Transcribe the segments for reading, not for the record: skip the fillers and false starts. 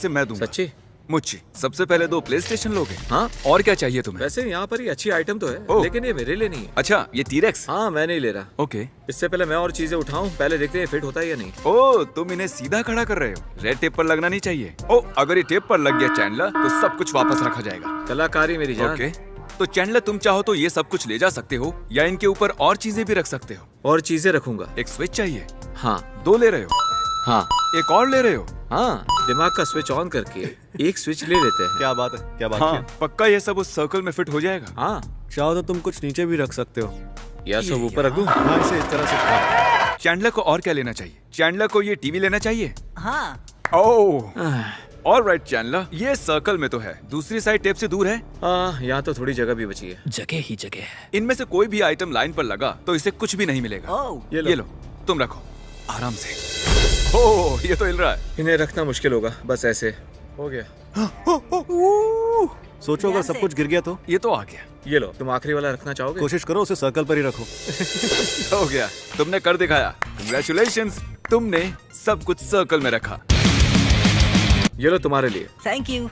से मैं दूंगा। सच्ची? मुच्ची, सबसे पहले 2 प्ले स्टेशन लोगे? हाँ। और क्या चाहिए तुम्हें? वैसे यहाँ पर ही अच्छी आइटम तो है, ओह। लेकिन ये मेरे लिए नहीं है। अच्छा, ये टीरेक्स? हाँ, मैं नहीं ले रहा। ओके। इससे पहले मैं और चीजें उठाऊं, पहले देखते हैं फिट होता है या नहीं। ओ, तुम इन्हें सीधा खड़ा कर रहे हो। रेड टेप पर लगना नहीं चाहिए। ओ, अगर ये टेप पर लग गया चैंडलर, तो सब कुछ वापस रखा जाएगा। कलाकारी मेरी जान। ओके, तो चैंडलर तुम चाहो तो ये सब कुछ ले जा सकते हो, या इनके ऊपर और चीजें भी रख सकते हो। और चीजें रखूंगा। एक स्विच चाहिए? हाँ। 2 ले रहे हो? हाँ। एक और ले रहे हो? हाँ, दिमाग का स्विच ऑन करके एक स्विच ले लेते हैं। क्या बात है, क्या बात हाँ, है। पक्का ये सब उस सर्कल में फिट हो जाएगा। हाँ, चाहो तो तुम कुछ नीचे भी रख सकते हो। या सब ऊपर रख दूं? हाँ, इसे इस तरह से हाँ। चैंडलर को और क्या लेना चाहिए? चैंडलर को ये टीवी लेना चाहिए? हाँ। ओह, ऑलराइट चैंडलर, ये सर्कल में तो है, दूसरी साइड टेप से दूर है। हाँ, यहाँ तो थोड़ी जगह भी बची है। जगह ही जगह है। इनमें से कोई भी आइटम लाइन पर लगा तो इसे कुछ भी नहीं मिलेगा। ओह, ये लो, तुम रखो आराम से। ओह, ये तो हिल रहा है। इन्हें रखना मुश्किल होगा, बस ऐसे हो गया। सोचो अगर सब कुछ गिर गया तो। ये तो आ गया। ये लो, तुम आखिरी वाला रखना चाहोगे? कोशिश करो उसे सर्कल पर ही रखो। हो गया, तुमने कर दिखाया। कंग्रेचुलेशंस, तुमने सब कुछ सर्कल में रखा। ये लो तुम्हारे लिए। Thank you.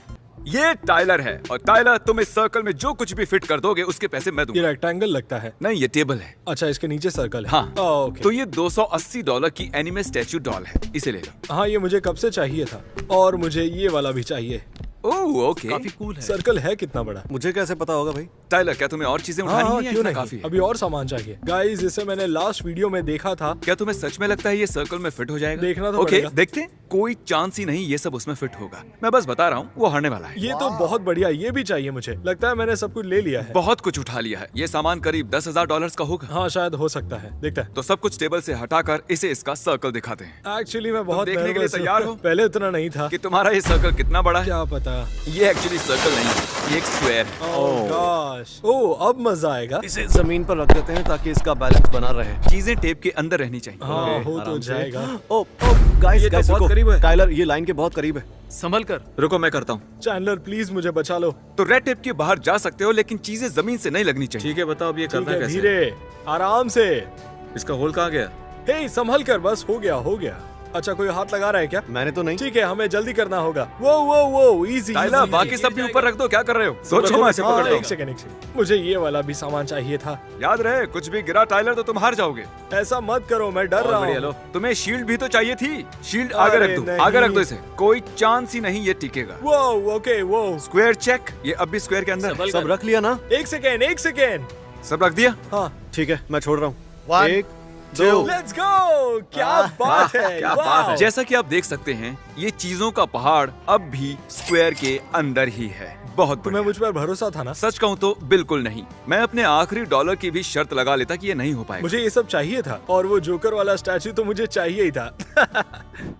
ये टाइलर है, और टाइलर तुम इस सर्कल में जो कुछ भी फिट कर दोगे उसके पैसे मैं ये दूंगा। रेक्टेंगल लगता है। नहीं, ये टेबल है। अच्छा, इसके नीचे सर्कल है। हाँ। ओके। तो ये $280 की एनिमे स्टैचू डॉल है, इसे ले लो। हाँ, ये मुझे कब से चाहिए था, और मुझे ये वाला भी चाहिए। ओह, ओके। काफी कूल है। सर्कल है कितना बड़ा? मुझे कैसे पता होगा भाई? टाइलर, क्या तुम्हें और चीजें हाँ, उठानी हाँ, है या क्यों इतना नहीं? काफी है? अभी और सामान चाहिए। गाइस, इसे मैंने लास्ट वीडियो में देखा था। क्या तुम्हें सच में लगता है ये सर्कल में फिट हो जाएगा? देखना तो ओके, पड़ेगा। देखते हैं। कोई चांस ही नहीं ये सब उसमें फिट होगा। मैं बस बता रहा हूँ, वो हारने वाला है। ये तो बहुत बढ़िया, ये भी चाहिए मुझे। लगता है मैंने सब कुछ ले लिया है। बहुत कुछ उठा लिया है। ये सामान करीब $10,000 का होगा। हाँ, शायद हो सकता है। देखता है। तो सब कुछ टेबल से हटाकर इसे इसका सर्कल दिखाते हैं एक्चुअली मैं बहुत देखने के लिए nervous हूँ। तैयार हो? पहले उतना नहीं था। कि तुम्हारा ये सर्कल कितना बड़ा है। क्या पता। ये एक्चुअली सर्कल नहीं है, ये एक स्क्वायर है। ओह गॉश। ओह, अब मजा आएगा। इसे जमीन पर रख देते हैं ताकि इसका बैलेंस बना रहे। चीजें टेप के अंदर रहनी चाहिए। हाँ, हो तो आराम से। जाएगा। ओ, गाइस, ये तो गाइस, बहुत रुको। करीब है। टाइलर, ये लाइन के बहुत करीब है। संभल कर। रुको, मैं करता हूँ। चैंडलर, प्लीज मुझे बचा लो। तो रेड टेप के बाहर जा सकते हो, लेकिन चीजें जमीन से नहीं लगनी चाहिए। ठीक है, बताओ अब ये ठीक करना है, कैसे? धीरे, आराम से। इसका होल कहाँ गया? हे, संभल कर, बस हो गया, हो गया। अच्छा, कोई हाथ लगा रहा है क्या? मैंने तो नहीं। ठीक है, हमें जल्दी करना होगा। वो इजी। टाइलर, बाकी सब भी ऊपर रख दो। क्या कर रहे हो? सोचो रुको, मैं मत। इसे पकड़ता हूँ। एक सेकंड। मुझे ये वाला भी सामान चाहिए था। याद रहे, कुछ भी गिरा टाइलर तो तुम हार जाओगे। ऐसा मत करो, मैं डर और रहा बढ़िया, हूँ। लो। तुम्हें शील्ड भी तो चाहिए थी। शील्ड आगे अरे रख दो, नहीं। आगे रख दो इसे। कोई चांस ही नहीं ये टिकेगा। वो ओके, वो स्क्वायर चेक। ये अब भी स्क्वायर के अंदर है। सब रख लिया ना? एक सेकंड। सब रख दिया। हाँ, ठीक है, मैं छोड़ रहा हूँ। 1, 2 लेट्स गो। क्या बात है, क्या बात है। जैसा कि आप देख सकते हैं, ये चीजों का पहाड़ अब भी स्क्वायर के अंदर ही है। बहुत तुम्हें बढ़िया। मुझ पर भरोसा था ना? सच कहूँ तो बिल्कुल नहीं। मैं अपने आखिरी डॉलर की भी शर्त लगा लेता कि ये नहीं हो पाएगा। मुझे ये सब चाहिए था, और वो जोकर वाला स्टैचू तो मुझे चाहिए ही था।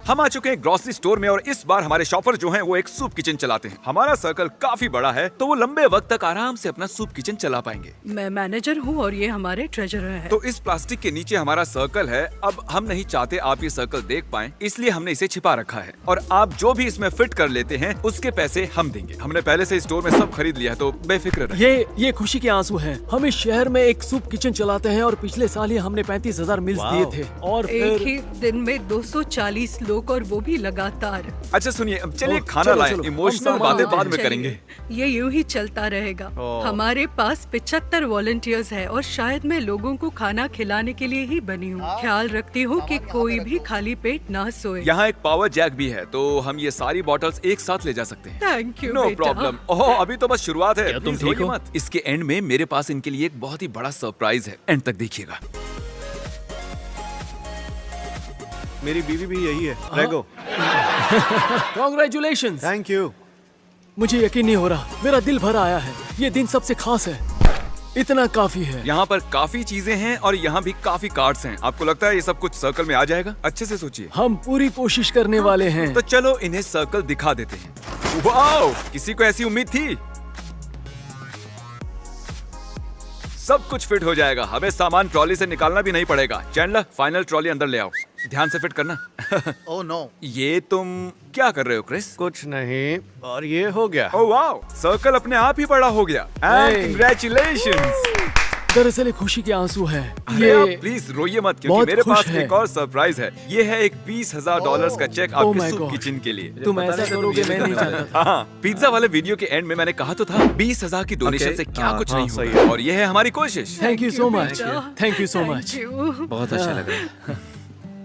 हम आ चुके हैं ग्रोसरी स्टोर में, और इस बार हमारे शॉपर जो हैं वो एक सूप किचन चलाते हैं। हमारा सर्कल काफी बड़ा है, तो वो लंबे वक्त तक आराम से अपना सूप किचन चला पाएंगे। मैं मैनेजर हूँ और ये हमारे ट्रेजरर है। तो इस प्लास्टिक के नीचे हमारा सर्कल है। अब हम नहीं चाहते आप ये सर्कल देख पाएं, इसलिए हमने इसे छिपा रखा है। और आप जो भी इसमें फिट कर लेते हैं उसके पैसे हम देंगे। हमने पहले से स्टोर में सब खरीद लिया है, तो बेफिक्र रहे। ये खुशी के आंसू हैं। हम इस शहर में एक सूप किचन चलाते हैं और पिछले साल ही हमने 35,000 मील्स दिए थे। और एक फिर ही दिन में 240 लोग, और वो भी लगातार। अच्छा सुनिए, अब चलिए ओह, खाना चलो, लाएं। चलो, हम इमोशनल सामान बातें लाते बाद हैं। में करेंगे। ये यूं ही चलता रहेगा। हमारे पास 75 वॉलंटियर्स है, और शायद मैं लोगों को खाना खिलाने के लिए ही बनी हूँ। ख्याल रखती हूँ कि कोई भी खाली पेट ना सोए। यहाँ एक पावर जैक भी है, तो हम ये सारी बॉटल्स एक साथ ले जा सकते हैं। थैंक यू नो बेटा। प्रॉब्लम। ओह, अभी तो बस शुरुआत है। क्या तुम Please ठीक रोइए हो? मत। इसके एंड में मेरे पास इनके लिए एक बहुत ही बड़ा सरप्राइज है। एंड तक देखिएगा। मेरी बीवी भी यही है। रेगो, कांग्रेचुलेशंस। Thank you. मुझे यकीन नहीं हो रहा, मेरा दिल भर आया है। ये दिन सबसे खास है। इतना काफी है। यहाँ पर काफी चीजें हैं, और यहाँ भी काफी कार्ड्स हैं। आपको लगता है ये सब कुछ सर्कल में आ जाएगा? अच्छे से सोचिए। हम पूरी कोशिश करने वाले हैं। तो चलो इन्हें सर्कल दिखा देते हैं। वाओ, किसी को ऐसी उम्मीद थी? सब कुछ फिट हो जाएगा। हमें सामान ट्रॉली से निकालना भी नहीं पड़ेगा। चैंडलर, फाइनल ट्रॉली अंदर ले आओ। ध्यान से फिट करना। Oh no. ये तुम क्या कर रहे हो क्रिस? कुछ नहीं, और ये हो गया। ओह वाओ, सर्कल अपने आप ही बड़ा हो गया। And Hey. कंग्रेचुलेशंस। दरअसल ये खुशी के आंसू है। अरे आप ये प्लीज रोइए मत, क्योंकि बहुत मेरे खुश पास है। एक और सरप्राइज है। ये है एक $20,000 का चेक Oh आपके my सूप God। किचन के लिए। तुम ऐसा करोगे मैं नहीं जानता था। हाँ, पिज्जा वाले वीडियो के एंड में मैंने कहा तो था 20,000 की डोनेशन Okay, से क्या हाँ, कुछ हाँ, नहीं सही होगा, और ये है हमारी कोशिश। थैंक यू सो मच, बेटा। Thank you so much. Thank you। बहुत अच्छा लग रहा है।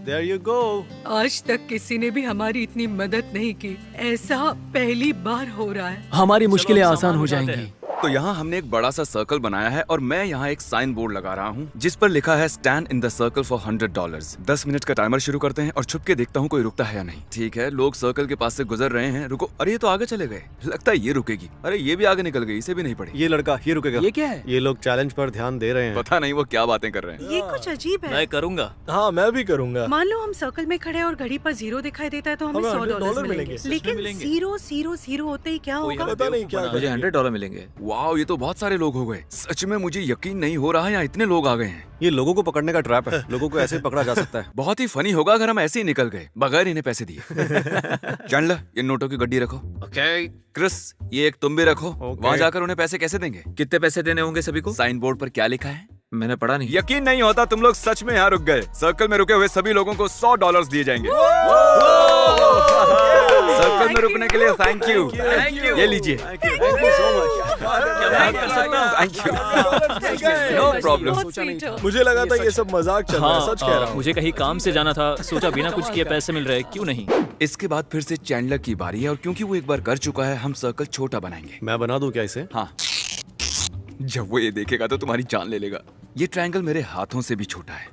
There you go। आज तक किसी ने भी हमारी इतनी मदद नहीं की, ऐसा पहली बार हो रहा है। हमारी मुश्किलें आसान हो जाएंगी। तो यहाँ हमने एक बड़ा सा सर्कल बनाया है और मैं यहाँ एक साइन बोर्ड लगा रहा हूँ जिस पर लिखा है stand in the circle for $100। 10 minute का टाइमर शुरू करते हैं और छुप के देखता हूँ कोई रुकता है या नहीं। ठीक है, लोग सर्कल के पास से गुजर रहे हैं। रुको, अरे ये तो आगे चले गए, लगता है ये रुकेगी। अरे ये भी आगे निकल गई, इसे भी नहीं पड़ी। ये लड़का ये रुकेगा। ये क्या है? ये लोग चैलेंज पर ध्यान दे रहे हैं। पता नहीं वो क्या बातें कर रहे हैं। ये कुछ अजीब है। मैं करूँगा। हाँ मैं भी करूंगा। मान लो हम सर्कल में खड़े हैं और घड़ी पर 0 दिखाई देता है तो हमें हमें $100 $100 मिलेंगे। मिलेंगे। लेकिन 0 0 0 होते ही क्या होगा? पता नहीं क्या मुझे $100 मिलेंगे। वाह, ये तो बहुत सारे लोग हो गए। सच में मुझे यकीन नहीं हो रहा है यहाँ इतने लोग आ गए हैं। ये लोगों को पकड़ने का ट्रैप है। लोगों को ऐसे पकड़ा जा सकता है। बहुत ही फनी होगा अगर हम ऐसे ही निकल गए बगैर इन्हें पैसे दिए। चैंडलर, ये नोटों की गड्डी रखो। ओके, क्रिस, ये एक तुम भी रखो। Okay। वहाँ जाकर उन्हें पैसे कैसे देंगे? कितने पैसे देने होंगे सभी को? साइन बोर्ड पर क्या लिखा है? मैंने पढ़ा नहीं। यकीन नहीं होता तुम लोग सच में यहाँ रुक गए। सर्कल में रुके हुए सभी लोगों को $100 दिए जाएंगे। सर्कल में रुकने के लिए थैंक यू। ये लीजिए। Thank you. No problem. बहुत sweet हो। मुझे लगा था ये सब मजाक चल रहा है, सच कह रहा हूँ। मुझे कहीं काम से जाना था, सोचा बिना कुछ किए पैसे मिल रहे हैं, क्यों नहीं। इसके बाद फिर से चैंडलर की बारी है और क्योंकि वो एक बार कर चुका है हम सर्कल छोटा बनाएंगे। मैं बना दूं क्या इसे? हाँ, जब वो ये देखेगा तो तुम्हारी जान ले लेगा। ये ट्रायंगल मेरे हाथों से भी छोटा है।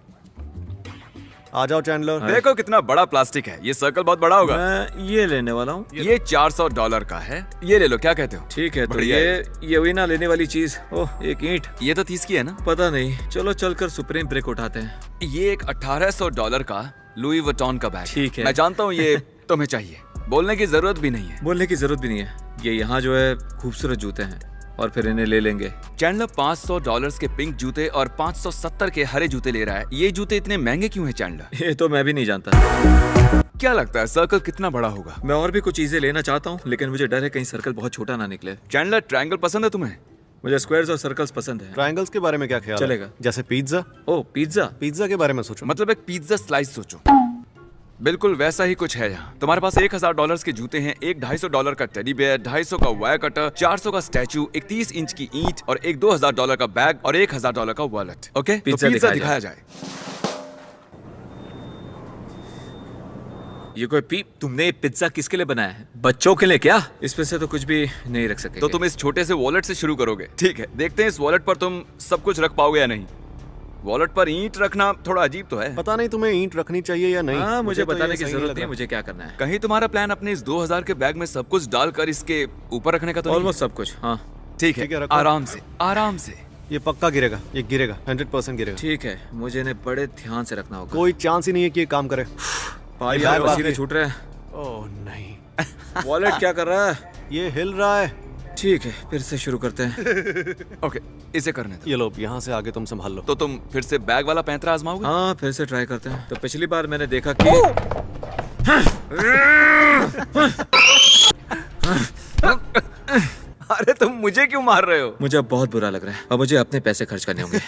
आ जाओ चैंडलर। देखो कितना बड़ा प्लास्टिक है। ये सर्कल बहुत बड़ा होगा। मैं ये लेने वाला हूँ। ये $400 का है। ये ले लो, क्या कहते हो? ठीक है, तो बढ़िया ये वही ना लेने वाली चीज। ओह, एक ईंट। ये तो 30 की है ना? पता नहीं, चलो चलकर सुप्रीम ब्रेक उठाते हैं। ये एक $1800 का लुई वुइटन का बैग। ठीक है। मैं जानता हूँ ये तुम्हें चाहिए, बोलने की जरूरत भी नहीं है। बोलने की जरूरत भी नहीं है। ये यहाँ जो है खूबसूरत जूते हैं और फिर इन्हें ले लेंगे। चैंडलर $500 के पिंक जूते और 570 के हरे जूते ले रहा है। ये जूते इतने महंगे क्यों हैं चैंडलर? ये तो मैं भी नहीं जानता। क्या लगता है सर्कल कितना बड़ा होगा? मैं और भी कुछ चीजें लेना चाहता हूँ, लेकिन मुझे डर है कहीं सर्कल बहुत छोटा ना निकले। चैंडलर, ट्रायंगल पसंद है तुम्हें? मुझे स्क्वायर्स और सर्कल्स पसंद है। ट्रायंगल्स के बारे में क्या ख्याल है? चलेगा। जैसे पिज्जा। ओह, पिज्जा। पिज्जा के बारे में सोचो। मतलब एक पिज्जा स्लाइस सोचो। बिल्कुल वैसा ही कुछ है यहाँ। तुम्हारे पास $1000 के जूते हैं, एक $250 का टेडी बेयर, 250 का वायर कटर, 400 का स्टैचू, एक 30 इंच की ईंट और एक $2000 का बैग और $1000 का वॉलेट। ओके, तो पिज्जा पिज्जा दिखाया दिखाया जाए। ये कोई तुमने ये पिज्जा किसके लिए बनाया है? बच्चों के लिए क्या? इसमें से तो कुछ भी नहीं रख सके। तो तुम इस छोटे से वॉलेट से शुरू करोगे? ठीक है, देखते हैं इस वॉलेट पर तुम सब कुछ रख पाओगे या नहीं। वॉलेट पर ईंट रखना थोड़ा अजीब तो है। पता नहीं तुम्हें ईंट रखनी चाहिए या नहीं। हाँ, मुझे तो ये बताने की सही जरूरत लग नहीं है, रहा। मुझे क्या करना है। कहीं तुम्हारा प्लान अपने इस 2000 के बैग में सब कुछ डालकर इसके ऊपर रखने का तो नहीं? ऑलमोस्ट सब कुछ। हाँ ठीक ठीक है, है, रखो। आराम से आराम से। ये पक्का गिरेगा, ये गिरेगा, 100% गिरेगा। ठीक है, मुझे इन्हें बड़े ध्यान से रखना होगा। कोई चांस ही नहीं है कि ये काम करे। भाई यार, यार, बाकी- पसीने छूट रहे हैं। ओह नहीं, वॉलेट क्या कर रहा है? ये हिल रहा है। ठीक है, फिर से शुरू करते हैं। ओके, इसे करने दो। ये लो, यहाँ से आगे तुम संभाल लो। तो तुम फिर से बैग वाला पैंतरा आजमाओगे? हाँ, फिर से ट्राई करते हैं। तो पिछली बार मैंने देखा कि अरे तुम मुझे क्यों मार रहे हो? मुझे अब बहुत बुरा लग रहा है। अब मुझे अपने पैसे खर्च करने होंगे।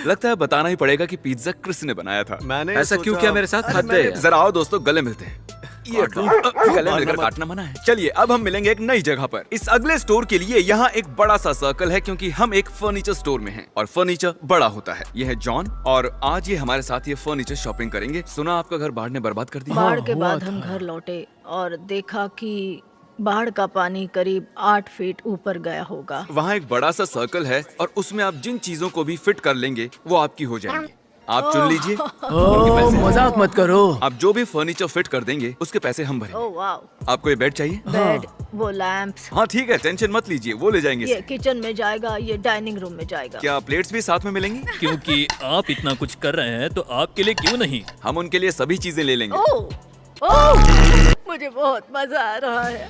लगता है बताना ही पड़ेगा कि पिज्जा क्रिस ने बनाया था। मैंने ऐसा क्यों सोचा- किया मेरे साथ? हद है यार। जरा आओ दोस्तों, गले मिलते हैं। ये गले मिलकर काटना मना है। चलिए अब हम मिलेंगे एक नई जगह पर। इस अगले स्टोर के लिए यहाँ एक बड़ा सा सर्कल है क्योंकि हम एक फर्नीचर स्टोर में हैं और फर्नीचर बड़ा होता है। ये है जॉन और आज ये हमारे साथ ये फर्नीचर शॉपिंग करेंगे। सुना आपका घर बाढ़ ने बर्बाद कर दिया। बाढ़ के हुआ बाद हम घर लौटे और देखा कि बाढ़ का पानी करीब 8 फीट ऊपर गया होगा। वहाँ एक बड़ा सा सर्कल है और उसमें आप जिन चीजों को भी फिट कर लेंगे वो आपकी हो जाएंगी। आप चुन लीजिए। ओह, मजाक मत करो। आप जो भी फर्नीचर फिट कर देंगे उसके पैसे हम भरेंगे। ओह वाह, आपको ये बेड चाहिए? बेड, वो लैंप्स, हाँ ठीक है, टेंशन मत लीजिए, वो ले जाएंगे ये इसे। किचन में जाएगा, ये डाइनिंग रूम में जाएगा। क्या प्लेट्स भी साथ में मिलेंगी? क्योंकि आप इतना कुछ कर रहे हैं तो आपके लिए क्यों नहीं। हम उनके लिए सभी चीजें ले लेंगे। ओह ओह, मुझे बहुत मजा आ रहा है।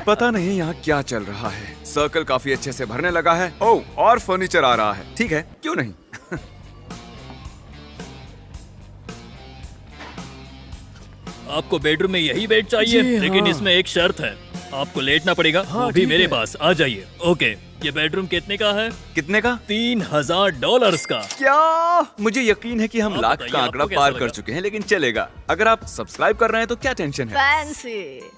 पता नहीं यहाँ क्या चल रहा है। सर्कल काफी अच्छे से भरने लगा है। ओह, और फर्नीचर आ रहा है। ठीक है, क्यों नहीं। आपको बेडरूम में यही बेड चाहिए, जी, लेकिन हाँ। इसमें एक शर्त है। आपको लेटना पड़ेगा। हाँ, वो भी ठीक मेरे है। पास आ जाइए। ओके, ये बेडरूम कितने का है? कितने का? $3000 का। क्या? मुझे यकीन है कि हम आप लाख बताइए, का आंकड़ा आपको कैसा पार कर लगा? चुके हैं, लेकिन चलेगा। अगर आप सब्सक्राइब कर रहे हैं तो क्या टेंशन है? फैंसी।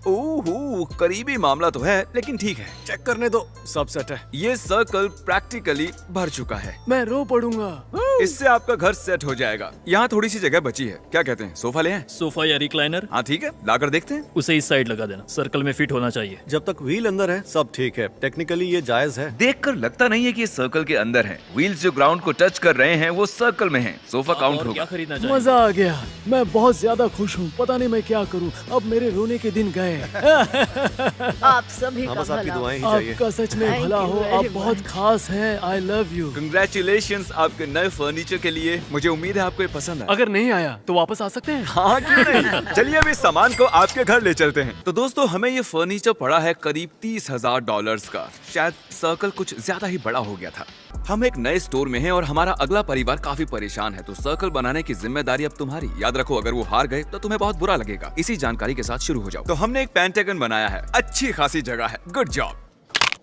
ओह, करीबी मामला तो है, लेकिन ठीक है। चेक करने दो, सब सेट है। ये सर्कल प्रैक्टिकली भर चुका है। मैं रो पड़ूंगा। इससे आपका घर सेट हो जाएगा। यहाँ थोड़ी सी जगह बची है, क्या कहते हैं, सोफा ले आएं? सोफा या रिक्लाइनर? हाँ ठीक है, लाकर देखते हैं। उसे इस साइड लगा देना, सर्कल में फिट होना चाहिए। जब तक व्हील अंदर है सब ठीक है। टेक्निकली ये जायज है। देखकर लगता नहीं है कि ये सर्कल के अंदर है। व्हील्स जो ग्राउंड को टच कर रहे हैं वो सर्कल में हैं। सोफा आप काउंट और क्या होगा। खरीदना चाहिए? मजा आ गया। मैं बहुत ज्यादा खुश हूँ। पता नहीं मैं क्या करूँ। अब मेरे रोने के दिन गए। आप सभी हाँ, का बस आपकी भला। दुआएं ही चाहिए। आपका सच में Thank भला you हो। very आप बहुत much. खास हैं। I love you. कंग्रेचुलेशंस आपके नए फर्नीचर के लिए। मुझे उम्मीद है आपको ये पसंद आया। अगर नहीं आया तो वापस आ सकते हैं। हाँ क्यों नहीं? चलिए अभी सामान को आपके घर ले चलते हैं। तो दोस्तों, हमें ये फर्नीचर पड़ा है करीब $30,000 का। शायद सर्कल कुछ ज्यादा ही बड़ा हो गया था। हम एक नए स्टोर में हैं और हमारा अगला परिवार काफी परेशान है, तो सर्कल बनाने की जिम्मेदारी अब तुम्हारी। याद रखो, अगर वो हार गए तो तुम्हें बहुत बुरा लगेगा। इसी जानकारी के साथ शुरू हो जाओ। तो हमने एक पेंटागन बनाया है। अच्छी खासी जगह है। Good job.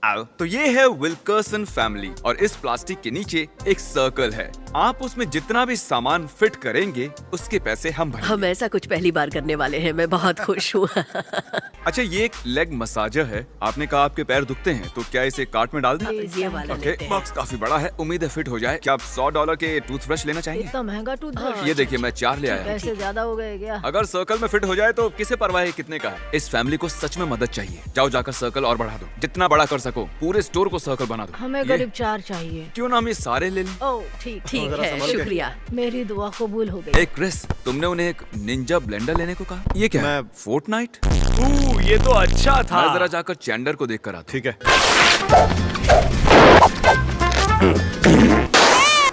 आओ, तो ये है विल्कर्सन फैमिली और इस प्लास्टिक के नीचे एक सर्कल है। आप उसमें जितना भी सामान फिट करेंगे उसके पैसे हम भरेंगे। हम ऐसा कुछ पहली बार करने वाले हैं। मैं बहुत खुश हूँ। अच्छा, ये एक लेग मसाजर है। आपने कहा आपके पैर दुखते हैं, तो क्या इसे कार्ट में डाल दें? ये वाला ओके, लेते हैं। बॉक्स काफी बड़ा है। उम्मीद है फिट हो जाए। क्या आप $100 के टूथब्रश लेना चाहेंगे? इतना महंगा टूथब्रश। ये देखिए, मैं 4 ले आया हूँ। पैसे ज्यादा हो गए क्या? अगर सर्कल में फिट हो जाए तो किसे परवाह है कितने का है। इस फैमिली को सच में मदद चाहिए। जाओ जाकर सर्कल और बढ़ा दो, जितना बड़ा कर सको। पूरे स्टोर को सर्कल बना दो। हमें ये- करीब 4 चाहिए। क्यों ना हम ये सारे ले लें? ओह ठीक ठीक जरा है, संभल के। शुक्रिया। मेरी दुआ कबूल हो गई। ए क्रिस, तुमने उन्हें एक निंजा ब्लेंडर लेने को कहा। ये क्या है? मैं- फोर्टनाइट? ये तो अच्छा था। मैं जरा जाकर चैंडर को देख कर आता ठीक है। हूँ।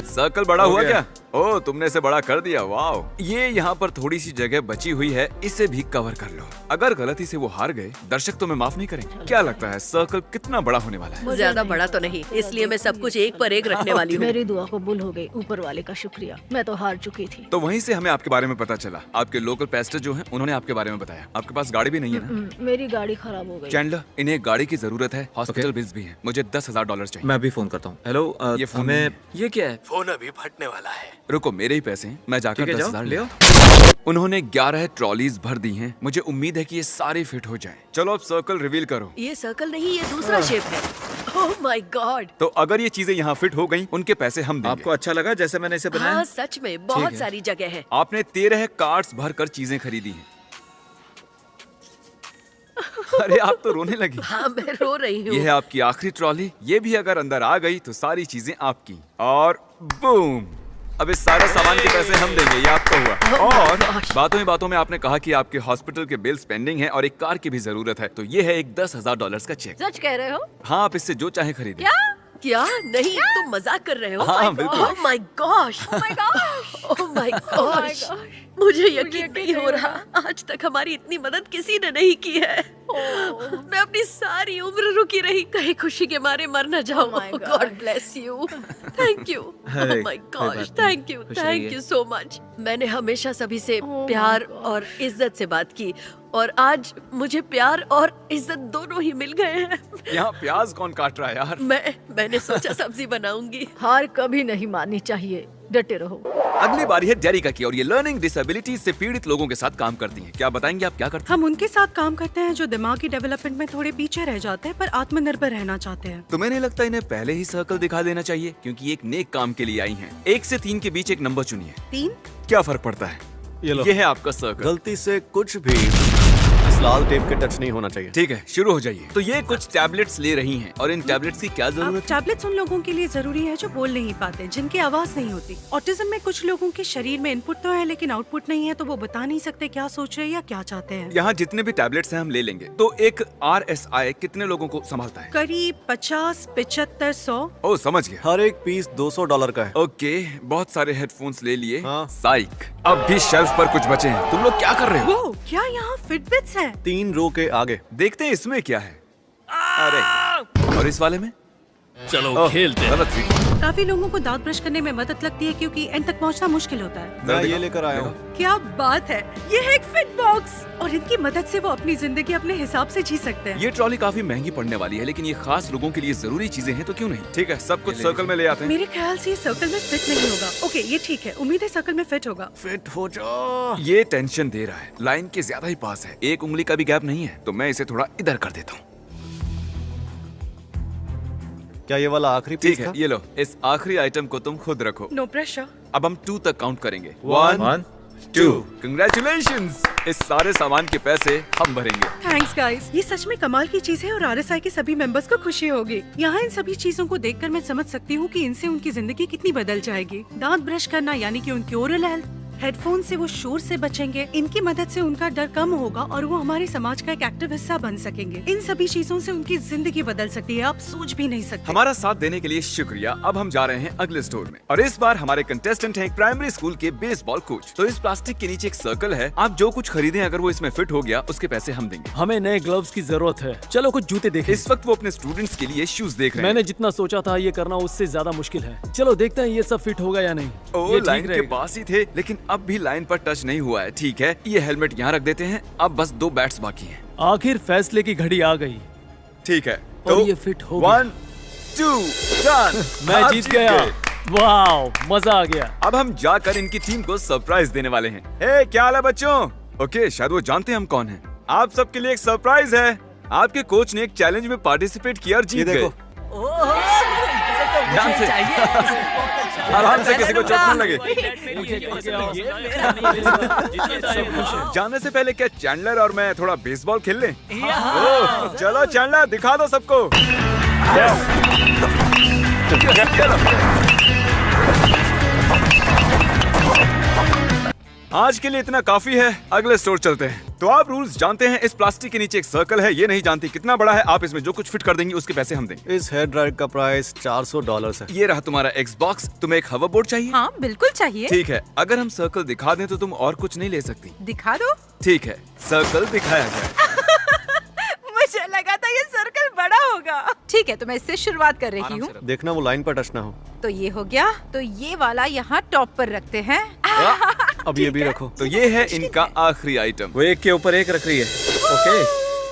सर्कल बड़ा हो हुआ गया। क्या? ओह, तुमने इसे बड़ा कर दिया। वाह। ये यहाँ पर थोड़ी सी जगह बची हुई है, इसे भी कवर कर लो। अगर गलती से वो हार गए, दर्शक तुम्हें माफ नहीं करेंगे। क्या लगता है सर्कल कितना बड़ा होने वाला है? ज्यादा बड़ा तो नहीं, इसलिए मैं सब कुछ एक पर एक रखने वाली हूँ। मेरी दुआ कबूल हो गई। ऊपर वाले का शुक्रिया। मैं तो हार चुकी थी। तो वहीं से हमें आपके बारे में पता चला। आपके लोकल पेस्टर जो हैं, उन्होंने आपके बारे में बताया। आपके पास गाड़ी भी नहीं है ना? मेरी गाड़ी खराब हो गई। चैंडलर, इन्हें एक गाड़ी की जरूरत है। हॉस्पिटल बिल्स भी हैं। मुझे $10,000 चाहिए। मैं भी फोन करता हूँ। हेलो, ये फोन हमें नहीं ये क्या है? फोन अभी फटने वाला है। रुको, मेरे ही पैसे हैं। मैं जाकर ठीक है, जाओ, 10,000 ले ले आओ। आओ। उन्होंने 11 ट्रॉलीज भर दी हैं। मुझे उम्मीद है कि ये सारे फिट हो जाएं। चलो अब सर्कल रिवील करो। ये सर्कल नहीं, ये दूसरा शेप है। Oh my God. तो अगर ये चीजें यहाँ फिट हो गई, उनके पैसे हम देंगे। आपको अच्छा लगा जैसे मैंने इसे बनाया? हाँ सच में बहुत है। सारी जगह है। आपने 13 कार्ट्स भरकर चीजें खरीदी हैं। अरे आप तो रोने लगी। हाँ मैं रो रही ये है हूँ। आपकी आखिरी ट्रॉली। ये भी अगर अंदर आ गई तो सारी चीजें आपकी। और बूम, अब इस सारे सामान के पैसे हम देंगे। ये आपका हुआ। और बातों ही बातों में आपने कहा कि आपके हॉस्पिटल के बिल्स पेंडिंग है और एक कार की भी जरूरत है। तो ये है एक $10,000 का चेक। सच कह रहे हो? हाँ, आप इससे जो चाहे खरीदें। क्या? नहीं, तुम मजाक कर रहे हो? हाँ, बिल्कुल। Oh my gosh. Oh my gosh. मुझे यकीन नहीं हो रहा। आज तक हमारी इतनी मदद किसी ने नहीं की है। मैं अपनी सारी उम्र रुकी रही, कहीं खुशी के मारे मर न जाऊं। Oh my God gosh. Bless you. Thank you. अरे, ओह माय कोई बात गॉश, नहीं। थैंक यू, खुश थैंक रहिए। You so much. मैंने हमेशा सभी से my प्यार gosh. और इज्जत से बात की और आज मुझे प्यार और इज्जत दोनों ही मिल गए हैं। यहाँ प्याज कौन काट रहा है यार? मैंने सोचा सब्जी बनाऊंगी। हार कभी नहीं माननी चाहिए। डटे रहो। अगली बारी है जेरिका की और ये लर्निंग डिसेबिलिटीज से पीड़ित लोगों के साथ काम करती हैं। क्या बताएंगे आप क्या करती हैं? हम उनके साथ काम करते हैं जो दिमागी डेवलपमेंट में थोड़े पीछे रह जाते हैं पर आत्मनिर्भर रहना चाहते हैं। तुम्हें नहीं लगता इन्हें पहले ही सर्कल दिखा देना चाहिए, क्योंकि एक नेक काम के लिए आई हैं। 1 से 3 के बीच एक नंबर चुनिए। 3? क्या फर्क पड़ता है? ये लो। ये है आपका सर्कल। गलती से कुछ भी इस लाल टेप के टच नहीं होना चाहिए। ठीक है, शुरू हो जाइए। तो ये कुछ टैबलेट्स ले रही हैं और इन टैबलेट्स की क्या अब जरूरत है? टैबलेट्स उन लोगों के लिए जरूरी है जो बोल नहीं पाते, जिनकी आवाज नहीं होती। ऑटिज्म में कुछ लोगों के शरीर में इनपुट तो है लेकिन आउटपुट नहीं है, तो वो बता नहीं सकते क्या सोच रहे हैं या क्या चाहते हैं। यहाँ जितने भी टैबलेट्स हैं हम ले लेंगे। तो एक RSI कितने लोगों को संभालता है? करीब 50, 75, 100। ओह, समझ गया। हर एक पीस $200 का है। ओके, बहुत सारे हेडफोन्स ले लिए। हाँ। साइक, अब भी शेल्फ पर कुछ बचे हैं। तुम लोग क्या कर रहे हो? वो क्या यहाँ फिटबिट्स है? 3 रो के आगे। देखते हैं इसमें क्या है। अरे, और इस वाले में? चलो खेलते हैं। गलत थी। काफी लोगों को दांत ब्रश करने में मदद लगती है क्योंकि एंड तक पहुंचना मुश्किल होता है। मैं ये लेकर आया हूँ। क्या बात है, ये है एक फिट बॉक्स और इनकी मदद से वो अपनी जिंदगी अपने हिसाब से जी सकते हैं। ये ट्रॉली काफी महंगी पड़ने वाली है, लेकिन ये खास लोगों के लिए जरूरी चीजें हैं, तो क्यों नहीं? ठीक है, सब कुछ सर्कल में ले आते हैं। मेरे ख्याल से ये सर्कल में फिट नहीं होगा। ओके, ये ठीक है, उम्मीद है सर्कल में फिट होगा। फिट हो जा। ये टेंशन दे रहा है, लाइन के ज्यादा ही पास है, एक उंगली का भी गैप नहीं है, तो मैं इसे थोड़ा इधर कर देता हूँ। क्या ये वाला आखिरी ठीक पीस है, था? ये लो, इस आखिरी आइटम को तुम खुद रखो। No pressure. अब हम 2 तक काउंट करेंगे। 1 1 2 कंग्रेचुलेशंस, इस सारे सामान के पैसे हम भरेंगे। थैंक्स गाइस, ये सच में कमाल की चीज है और RSI के सभी मेंबर्स को खुशी होगी। यहाँ इन सभी चीजों को देखकर मैं समझ सकती हूँ कि इनसे उनकी जिंदगी कितनी बदल जाएगी। दांत ब्रश करना यानी कि उनकी ओरल हेल्थ, हेडफोन से वो शोर से बचेंगे, इनकी मदद से उनका डर कम होगा और वो हमारे समाज का एक एक्टिव हिस्सा बन सकेंगे। इन सभी चीजों से उनकी जिंदगी बदल सकती है, आप सोच भी नहीं सकते। हमारा साथ देने के लिए शुक्रिया। अब हम जा रहे हैं अगले स्टोर में और इस बार हमारे कंटेस्टेंट हैं एक प्राइमरी स्कूल के बेसबॉल कोच। तो इस प्लास्टिक के नीचे एक सर्कल है, आप जो कुछ खरीदें अगर वो इसमें फिट हो गया उसके पैसे हम देंगे। हमें नए ग्लव्स की जरूरत है। चलो कुछ जूते देखें। इस वक्त वो अपने स्टूडेंट्स के लिए शूज देख रहे हैं। मैंने जितना सोचा था ये करना उससे ज्यादा मुश्किल है। चलो देखते हैं ये सब फिट होगा या नहीं। ओ, ये लाइन ठीक के रहेगा। पास ही थे, लेकिन अब भी लाइन पर टच नहीं हुआ है। ठीक है, ये हेलमेट यहाँ रख देते हैं, अब बस 2 बैट्स बाकी हैं। आखिर फैसले की घड़ी आ गई। ठीक है, और ये फिट हो गया। 1 2 डन। मैं आप जीत गया। वाओ, मजा आ गया। अब हम जाकर इनकी टीम को सरप्राइज देने वाले हैं। हे, क्या हाल है बच्चों? ओके, शायद वो जानते हैं हम कौन हैं। आप सबके लिए एक सरप्राइज है। आपके कोच ने एक चैलेंज में पार्टिसिपेट किया और जीत गए। ध्यान से, आराम से, किसी को चोट न लगे। जाने से पहले क्या चैंडलर और मैं थोड़ा बेसबॉल खेल लें? ओह, चलो चैंडलर, दिखा दो सबको। आज के लिए इतना काफी है, अगले स्टोर चलते हैं। तो आप रूल्स जानते हैं, इस प्लास्टिक के नीचे एक सर्कल है, ये नहीं जानती कितना बड़ा है, आप इसमें जो कुछ फिट कर देंगी उसके पैसे हम देंगे। इस हेयर ड्रायर का प्राइस $400 है। ये रहा तुम्हारा Xbox, तुम्हें एक हवर बोर्ड चाहिए? हाँ बिल्कुल चाहिए। ठीक है, अगर हम सर्कल दिखा दें तो तुम और कुछ नहीं ले सकती। दिखा दो। ठीक है, सर्कल दिखाया जाए। मुझे लगा था ये सर्कल बड़ा होगा। ठीक है, तो मैं इससे शुरुआत कर रही हूँ। देखना वो लाइन पर टच ना हो। तो ये हो गया, तो ये वाला यहाँ टॉप पर रखते हैं। अब ये भी रखो। तो ये है इनका आखिरी आइटम। वो एक के ऊपर एक रख रही है। ओके,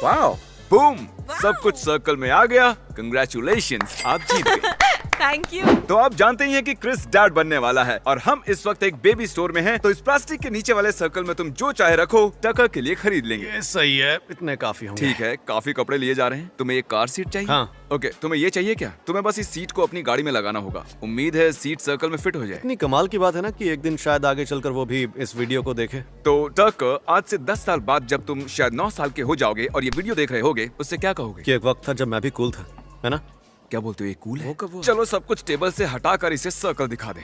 वाओ, बूम, सब कुछ सर्कल में आ गया। कंग्रेचुलेशंस, आप जीत गए। Thank you. तो आप जानते ही हैं कि क्रिस डैड बनने वाला है और हम इस वक्त एक बेबी स्टोर में हैं। तो इस प्लास्टिक के नीचे वाले सर्कल में तुम जो चाहे रखो, टकर के लिए खरीद लेंगे। ये सही है, इतने काफी होंगे। ठीक है, काफी कपड़े लिए जा रहे हैं। तुम्हें एक कार सीट चाहिए? हाँ। ओके, तुम्हें ये चाहिए क्या? तुम्हें बस इस सीट को अपनी गाड़ी में लगाना होगा। उम्मीद है सीट सर्कल में फिट हो जाए। इतनी कमाल की बात है ना कि एक दिन शायद आगे चलकर वो भी इस वीडियो को देखे। तो टकर, आज से 10 साल बाद जब तुम शायद 9 साल के हो जाओगे और ये वीडियो देख रहे होगे, उससे क्या कहोगे? कि एक वक्त था जब मैं भी कूल था, है ना? क्या बोलते हो, ये कूल है? चलो सब कुछ टेबल से हटाकर इसे सर्कल दिखा दें।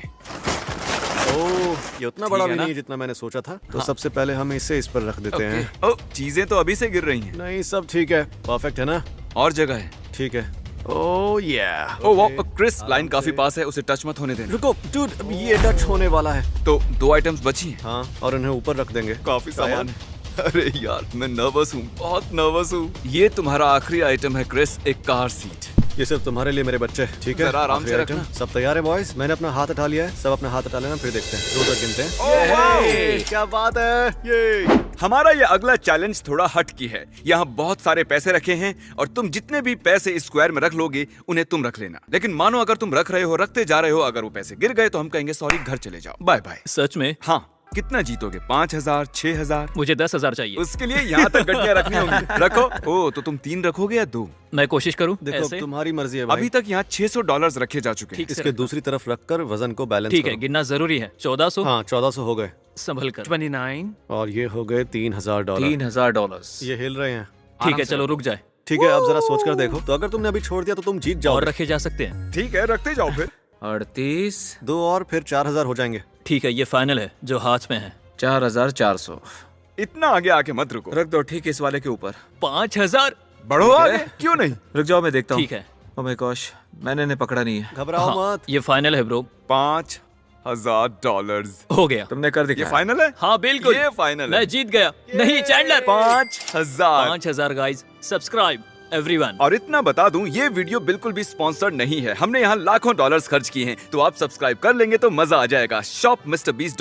ओह, ये उतना बड़ा है भी ना? नहीं है जितना मैंने सोचा था। तो सबसे पहले हम इसे इस पर रख देते हैं। ओके। ओ, चीजें तो अभी से गिर रही हैं। नहीं, सब ठीक है, परफेक्ट है ना? और जगह है। ठीक है। ओह या। ओ वाह, क्रिस, लाइन काफी पास है, उसे टच मत होने देना। रुको डूड, अब ये टच होने वाला है। तो 2 आइटम्स बची हैं। हाँ, और इन्हें ऊपर रख देंगे। काफी सामान है। अरे यार, मैं नर्वस हूँ, बहुत नर्वस हूँ। ये तुम्हारा आखिरी आइटम है क्रिस, एक कार सीट। ये सिर्फ तुम्हारे लिए मेरे बच्चे। ठीक है, जरा आराम आखिरी से आइटम। रखना। सब तैयार है बॉयज? मैंने अपना हाथ उठा लिया है, सब अपना हाथ उठा लेना, फिर देखते हैं 2 तक गिनते हैं। ओह, वाओ! ये क्या बात है ये। हमारा ये अगला चैलेंज थोड़ा हट की है। यहाँ बहुत सारे पैसे रखे हैं और तुम जितने भी पैसे इस स्क्वायर में रख लोगे उन्हें तुम रख लेना। लेकिन मानो अगर तुम रख रहे हो, रखते जा रहे हो, अगर वो पैसे गिर गए तो हम कहेंगे सॉरी, घर चले जाओ, बाय बाय। सच में? हाँ, कितना जीतोगे? 5000, 6000? मुझे 10,000 चाहिए। उसके लिए यहाँ तक गड्डियाँ रखनी होंगी। रखो। ओ, तो तुम 3 रखोगे या 2? मैं कोशिश करूँ। देखो, ऐसे? तुम्हारी मर्जी है भाई। अभी तक यहाँ $600 रखे जा चुके हैं। ठीक से इसके रखना। दूसरी तरफ रखकर वजन को बैलेंस ठीक है, करो। गिनना जरूरी है। 1400। हाँ, 1400 हो गए। संभल कर। 29। और ये हो गए $3000। $3000। ये हिल रहे हैं। ठीक है, चलो रुक जाए। ठीक है, अब जरा सोच कर देखो। तो अगर तुमने अभी छोड़ दिया तो तुम जीत जाओ। और रखे जा सकते हैं। ठीक है, रखते जाओ फिर। 38, 2 और फिर 4000 हो जाएंगे। ठीक है, ये फाइनल है जो हाथ में है। 4400। इतना आगे आके मत रुको, रख दो ठीक इस वाले के ऊपर। 5000। बढ़ो आगे। क्यों नहीं? रुक जाओ, मैं देखता हूँ। ठीक है। ओह माय गॉश, मैंने इन्हें पकड़ा नहीं है। घबराओ हाँ, मत। ये फाइनल है ब्रो। $5000 हो गया। तुमने कर ये दिखाया। फाइनल है? हाँ बिल्कुल, ये फाइनल मैं है। जीत गया। नहीं चैंडलर। 5000। 5000 गाइस। Subscribe everyone. और इतना बता दूं, ये वीडियो बिल्कुल भी स्पॉन्सर्ड नहीं है। हमने यहाँ लाखों डॉलर्स खर्च किए हैं, तो आप सब्सक्राइब कर लेंगे तो मजा आ जाएगा। shop Mr. Beast